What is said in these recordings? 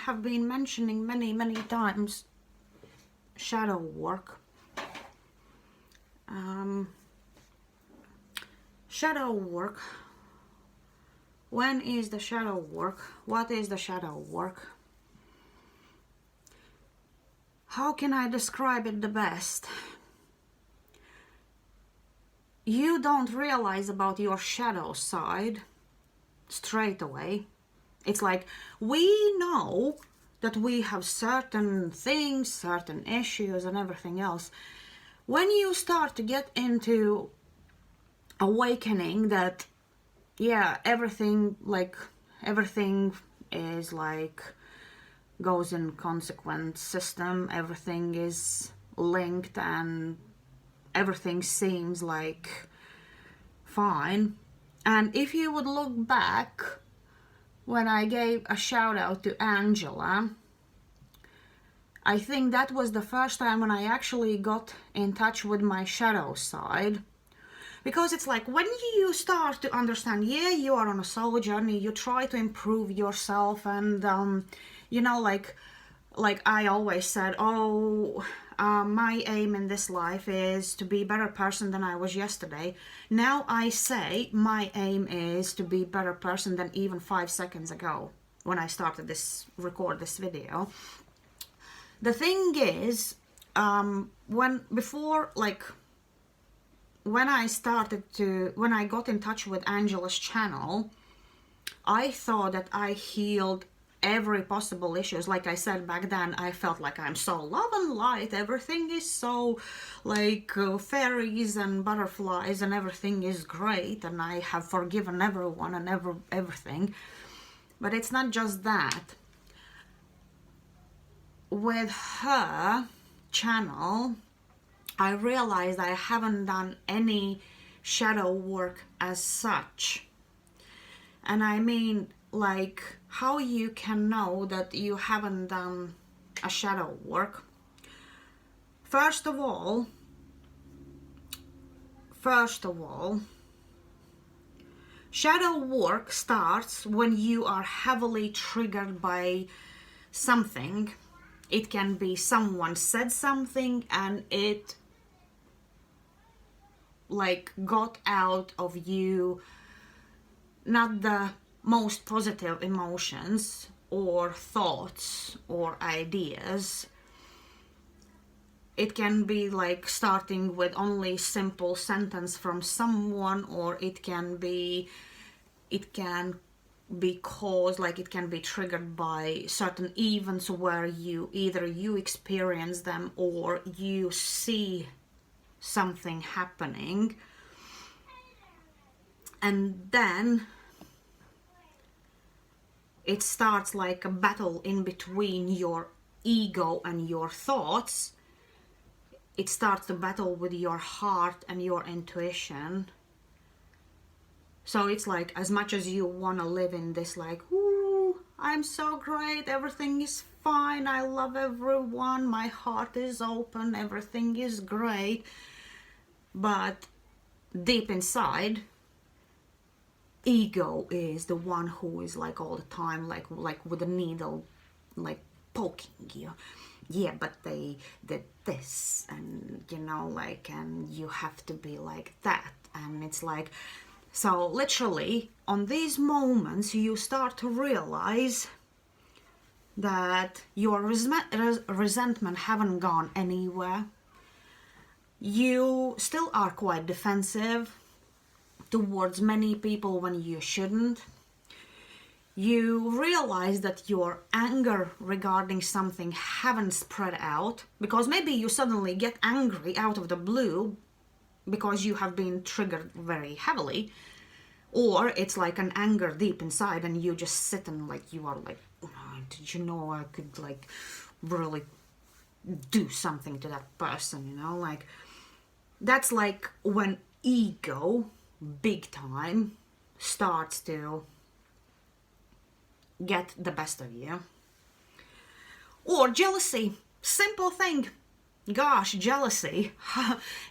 have been mentioning many times shadow work. Shadow work. When is the shadow work? What is the shadow work? How can I describe it the best? You don't realize about your shadow side straight away. It's like we know that we have certain things, certain issues and everything else. When you start to get into awakening that, yeah, everything is like goes in consequent system, everything is linked and everything seems like fine. And if you would look back when I gave a shout out to Angela, I think that was the first time when I actually got in touch with my shadow side. Because it's like when you start to understand, yeah, you are on a soul journey, you try to improve yourself, and you know, like I always said, my aim in this life is to be a better person than I was yesterday. Now I say my aim is to be a better person than even 5 seconds ago when I started record this video. The thing is, when I got in touch with Angela's channel, I thought that I healed every possible issues. Like I said back then, I felt like I'm so love and light, everything is so like fairies and butterflies and everything is great and I have forgiven everyone and everything. But it's not just that. With her channel, I realized I haven't done any shadow work as such. And I mean, like, how you can know that you haven't done a shadow work? First of all, shadow work starts when you are heavily triggered by something. It can be someone said something and it like got out of you not the most positive emotions or thoughts or ideas. It can be like starting with only simple sentence from someone, or it can be caused, like it can be triggered by certain events where you experience them or you see something happening, and then it starts like a battle in between your ego and your thoughts. It starts to battle with your heart and your intuition. So it's like, as much as you want to live in this like, ooh, I'm so great, everything is fine, I love everyone, my heart is open, everything is great, but deep inside, ego is the one who is like all the time like with a needle like poking you. Yeah, but they did this, and you know, like, and you have to be like that. And it's like, so literally on these moments you start to realize that your resentment haven't gone anywhere. You still are quite defensive towards many people when you shouldn't. You realize that your anger regarding something haven't spread out, because maybe you suddenly get angry out of the blue because you have been triggered very heavily, or it's like an anger deep inside and you just sit and like you are like, oh, did you know I could like really do something to that person, you know? Like, that's like when ego big time starts to get the best of you. Or jealousy, simple thing. Gosh, jealousy.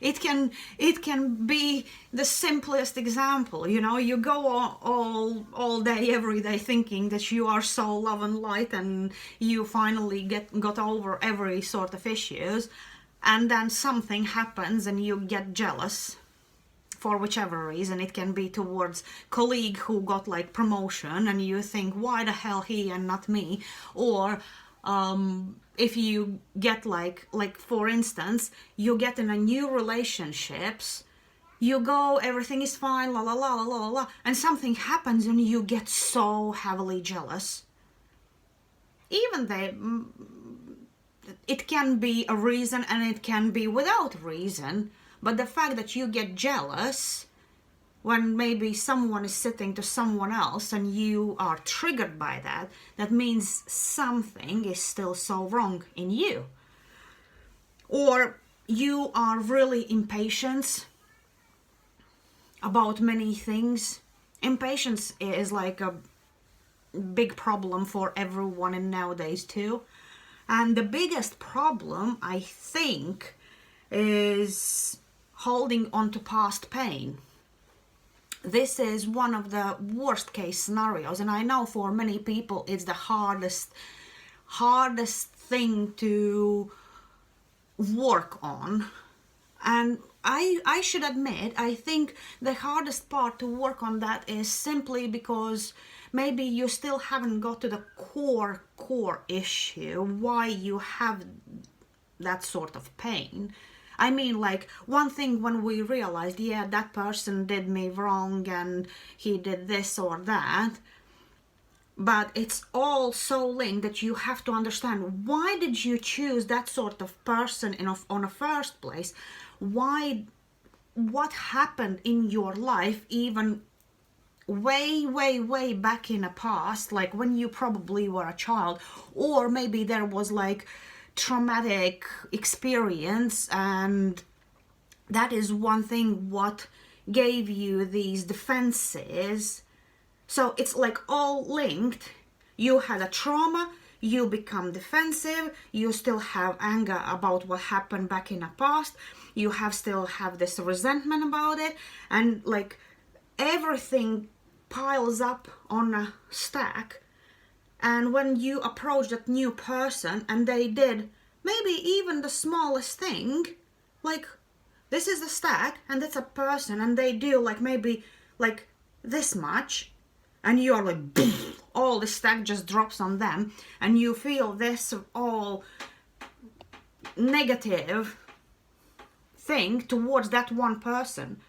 It can be the simplest example. You go all day, every day, thinking that you are so love and light, and you finally got over every sort of issues, and then something happens and you get jealous for whichever reason. It can be towards colleague who got like promotion, and you think, why the hell he and not me? Or if you get like for instance, you get in a new relationships, you go, everything is fine, la la la la la la, and something happens and you get so heavily jealous. Even though it can be a reason and it can be without reason, but the fact that you get jealous when maybe someone is sitting to someone else and you are triggered by that, that means something is still so wrong in you. Or you are really impatient about many things. Impatience is like a big problem for everyone in nowadays too. And the biggest problem, I think, is holding on to past pain. This is one of the worst case scenarios, and I know for many people it's the hardest thing to work on. And I should admit, I think the hardest part to work on that is simply because maybe you still haven't got to the core issue why you have that sort of pain. I mean, like, one thing when we realized, yeah, that person did me wrong and he did this or that, but it's all so linked that you have to understand, why did you choose that sort of person on a first place? What happened in your life even way back in the past, like when you probably were a child, or maybe there was like traumatic experience, and that is one thing what gave you these defenses. So it's like all linked. You had a trauma, you become defensive, you still have anger about what happened back in the past, you still have this resentment about it, and like everything piles up on a stack. And when you approach that new person and they did maybe even the smallest thing, like this is the stack and that's a person and they do like maybe like this much, and you're like boom, all the stack just drops on them, and you feel this all negative thing towards that one person.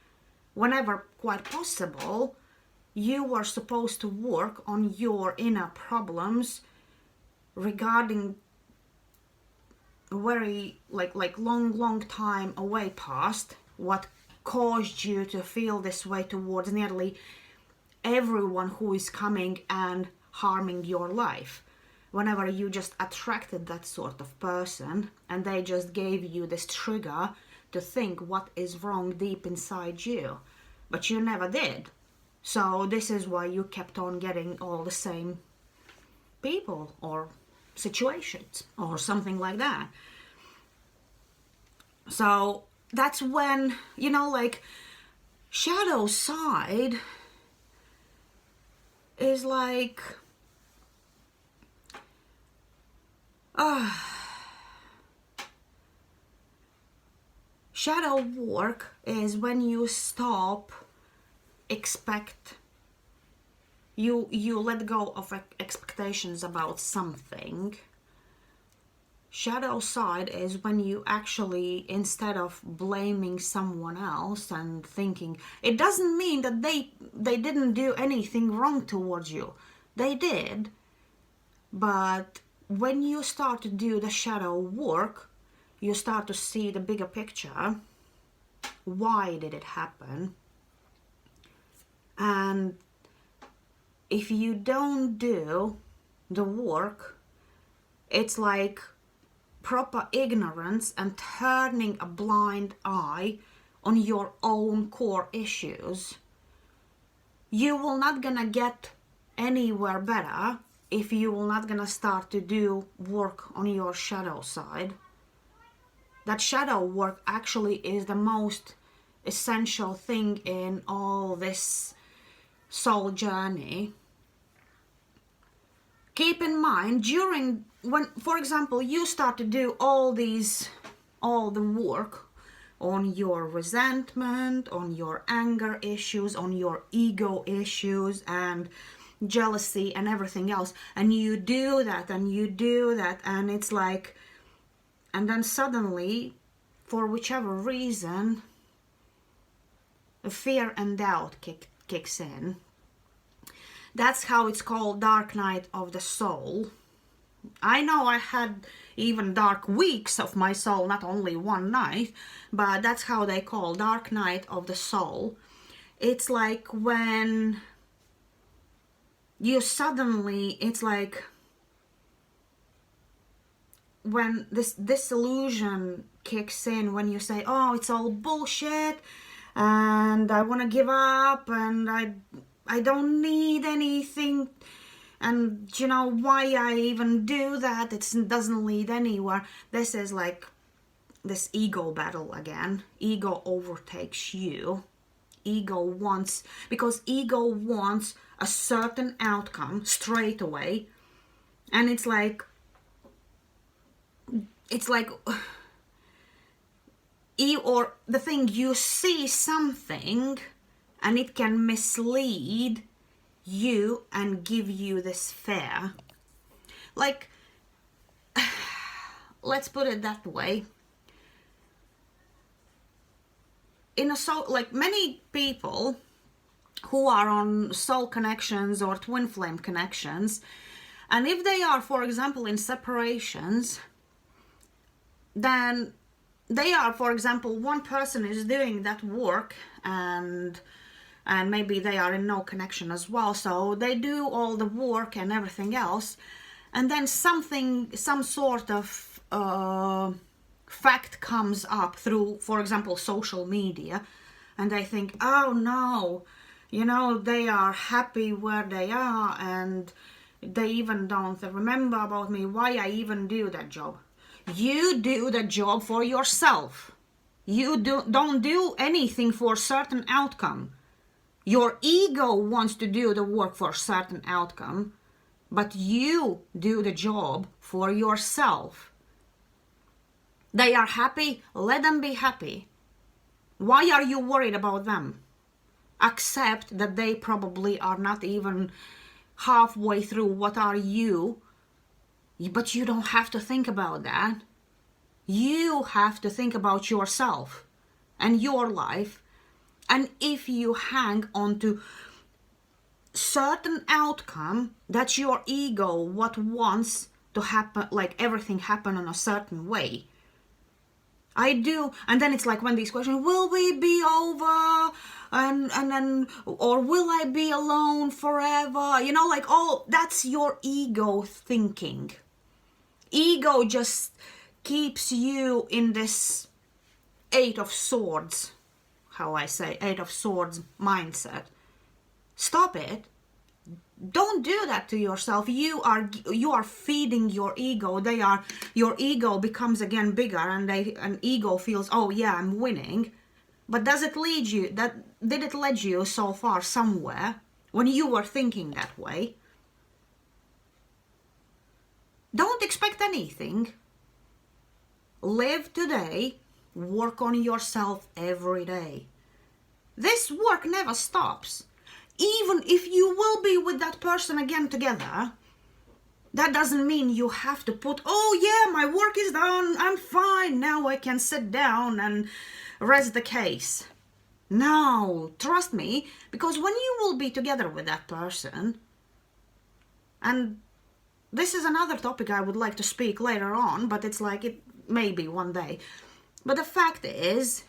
Whenever quite possible, you are supposed to work on your inner problems regarding very like long time away past, what caused you to feel this way towards nearly everyone who is coming and harming your life. Whenever you just attracted that sort of person and they just gave you this trigger to think what is wrong deep inside you, but you never did. So this is why you kept on getting all the same people or situations or something like that. So that's when, like, shadow side is like, shadow work is when you stop you let go of expectations about something. Shadow side is when you actually, instead of blaming someone else and thinking, it doesn't mean that they didn't do anything wrong towards you. They did. But when you start to do the shadow work, you start to see the bigger picture. Why did it happen? And if you don't do the work, it's like proper ignorance and turning a blind eye on your own core issues. You will not gonna get anywhere better if you will not gonna start to do work on your shadow side. that shadow work actually is the most essential thing in all this soul journey. Keep in mind, during when, for example, you start to do all the work on your resentment, on your anger issues, on your ego issues and jealousy and everything else, and you do that and you do that, and it's like, and then suddenly, for whichever reason, fear and doubt kicks in. That's how it's called dark night of the soul. I know I had even dark weeks of my soul, not only one night, but that's how they call dark night of the soul. It's like when you suddenly, it's like when this disillusion kicks in, when you say, oh, it's all bullshit and I want to give up and I don't need anything, and you know, why I even do that, it doesn't lead anywhere. This is like this ego battle again. Ego overtakes you. Ego wants, because ego wants a certain outcome straight away, and it's like or the thing, you see something and it can mislead you and give you this fear. Like, let's put it that way. In a soul, like many people who are on soul connections or twin flame connections, and if they are, for example, in separations, then they are, for example, one person is doing that work and maybe they are in no connection as well, so they do all the work and everything else, and then some sort of fact comes up through, for example, social media, and they think, oh no, you know, they are happy where they are and they even don't remember about me, why I even do that job. You do the job for yourself. You don't do anything for a certain outcome. Your ego wants to do the work for a certain outcome, but you do the job for yourself. They are happy, let them be happy. Why are you worried about them? Accept that they probably are not even halfway through what are you, but you don't have to think about that. You have to think about yourself and your life. And if you hang on to certain outcome, that's your ego what wants to happen, like everything happen in a certain way. I do, and then it's like when these questions, will we be over, and then, or will I be alone forever? You know, like, oh, that's your ego thinking. Ego just keeps you in this Eight of Swords, how I say, Eight of Swords mindset. Stop it. Don't do that to yourself. You are feeding your ego. Your ego becomes again bigger, and an ego feels, oh yeah, I'm winning. But did it lead you so far somewhere when you were thinking that way? Don't expect anything. Live today. Work on yourself every day. This work never stops. Even if you will be with that person again together, that doesn't mean you have to put, oh yeah, my work is done, I'm fine, now I can sit down and rest the case. No, trust me, because when you will be together with that person, and this is another topic I would like to speak later on, but it's like it maybe one day. But the fact is,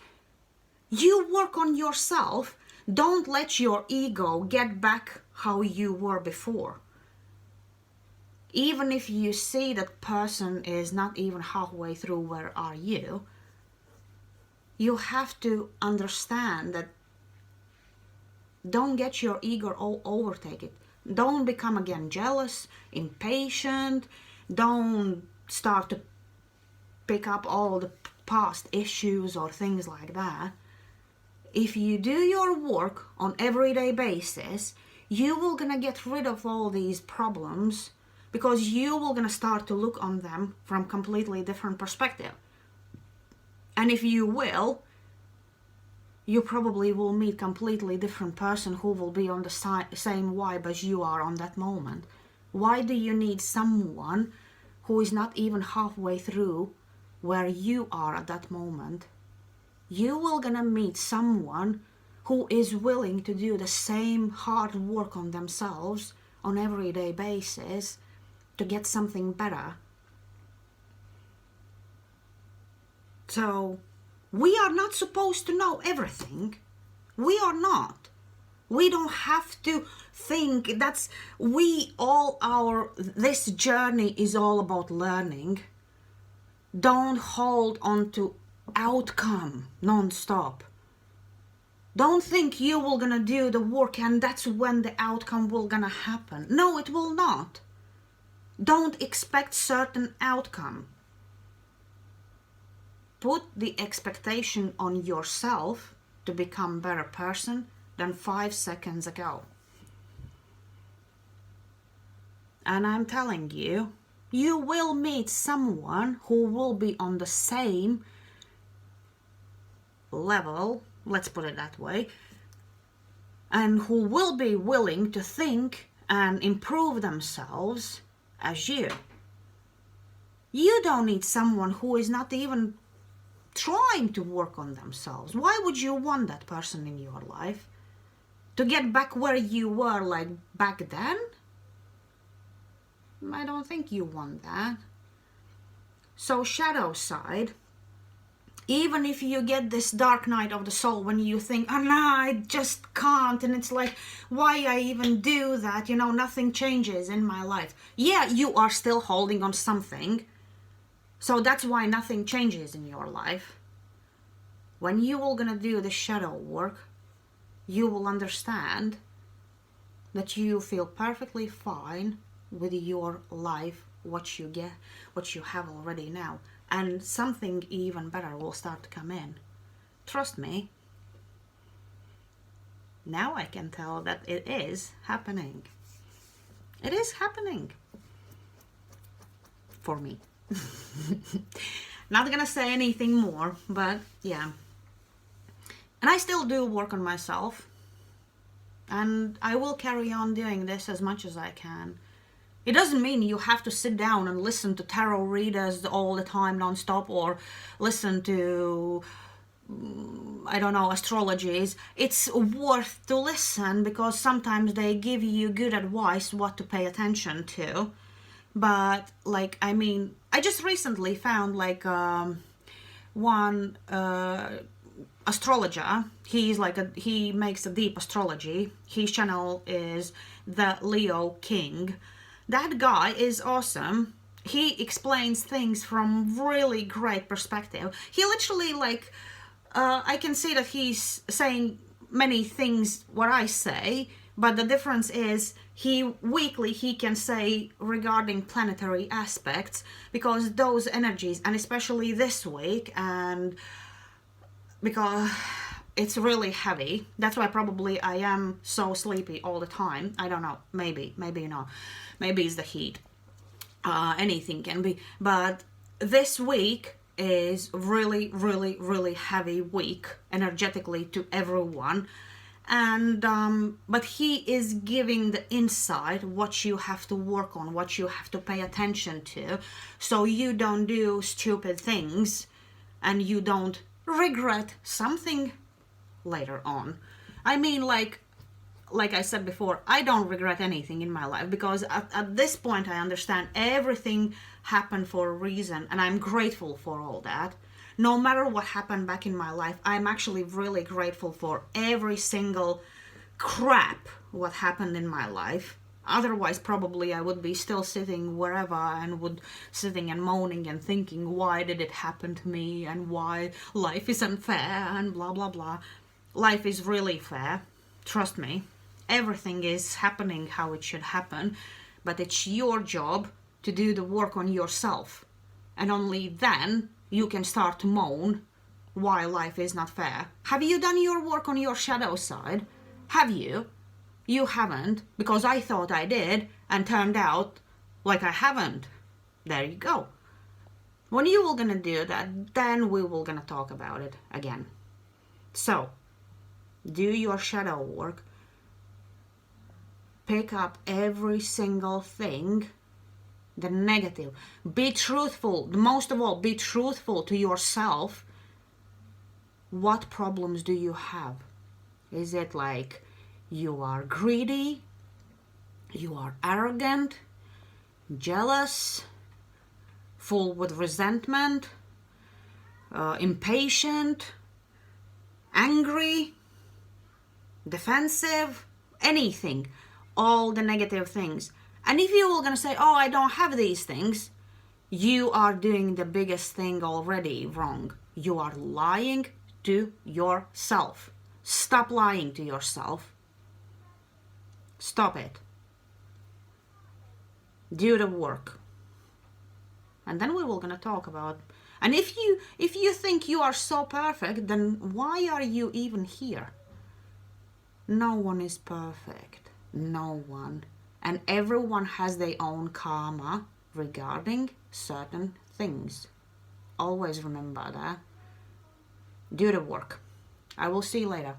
you work on yourself. Don't let your ego get back how you were before. Even if you see that person is not even halfway through where are you, you have to understand that don't get your ego overtake it. Don't become again jealous, impatient. Don't start to pick up all the past issues or things like that. If you do your work on everyday basis, you will gonna get rid of all these problems, because you will gonna start to look on them from completely different perspective. And if you will, you probably will meet completely different person who will be on the same vibe as you are on that moment. Why do you need someone who is not even halfway through where you are at that moment? You will gonna meet someone who is willing to do the same hard work on themselves on everyday basis to get something better. So we are not supposed to know everything. We are not. We don't have to think this journey is all about learning. Don't hold on to outcome non-stop. Don't think you will gonna do the work and that's when the outcome will gonna happen. No, it will not. Don't expect certain outcome. Put the expectation on yourself to become a better person than 5 seconds ago. And I'm telling you, you will meet someone who will be on the same level, let's put it that way, and who will be willing to think and improve themselves as you. You don't need someone who is not even trying to work on themselves. Why would you want that person in your life? To get back where you were like back then? I don't think you want that. So shadow side, even if you get this dark night of the soul when you think, oh no, I just can't, and it's like, why I even do that, nothing changes in my life. Yeah, you are still holding on something, so that's why nothing changes in your life. When you are gonna do the shadow work, you will understand that you feel perfectly fine with your life, what you have already now, and something even better will start to come in. Trust me. Now I can tell that it is happening. It is happening for me. Not gonna say anything more, but yeah. And I still do work on myself, and I will carry on doing this as much as I can. It doesn't mean you have to sit down and listen to tarot readers all the time non-stop, or listen to, I don't know, astrologies. It's worth to listen because sometimes they give you good advice what to pay attention to. But I just recently found one astrologer. He makes a deep astrology. His channel is the Leo King. That guy is awesome. He explains things from really great perspective. He literally I can see that he's saying many things what I say, but the difference is weekly he can say regarding planetary aspects, because those energies, and especially this week, and because it's really heavy, that's why probably I am so sleepy all the time. I don't know, maybe not, maybe it's the heat, anything can be, but this week is really, really, really heavy week energetically to everyone. And but he is giving the insight what you have to work on, what you have to pay attention to, so you don't do stupid things and you don't regret something later on. I mean, like I said before, I don't regret anything in my life, because at this point I understand everything happened for a reason, and I'm grateful for all that. No matter what happened back in my life, I'm actually really grateful for every single crap what happened in my life. Otherwise, probably I would be still sitting wherever and sitting and moaning and thinking, why did it happen to me, and why life is unfair, and blah, blah, blah. Life is really fair. Trust me. Everything is happening how it should happen, but it's your job to do the work on yourself. And only then you can start to moan why life is not fair. Have you done your work on your shadow side? Have you? You haven't, because I thought I did and turned out like I haven't. There you go. When you will gonna do that, then we will gonna talk about it again. So, do your shadow work. Pick up every single thing, the negative. Be truthful. Most of all, be truthful to yourself. What problems do you have? Is it like you are greedy, you are arrogant, jealous, full with resentment, impatient, angry, defensive, anything, all the negative things. And if you were gonna say, oh, I don't have these things, you are doing the biggest thing already wrong. You are lying to yourself. Stop lying to yourself. Stop it. Do the work. And then we will gonna talk about. And if you think you are so perfect, then why are you even here? No one is perfect. No one. And everyone has their own karma regarding certain things. Always remember that. Do the work. I will see you later.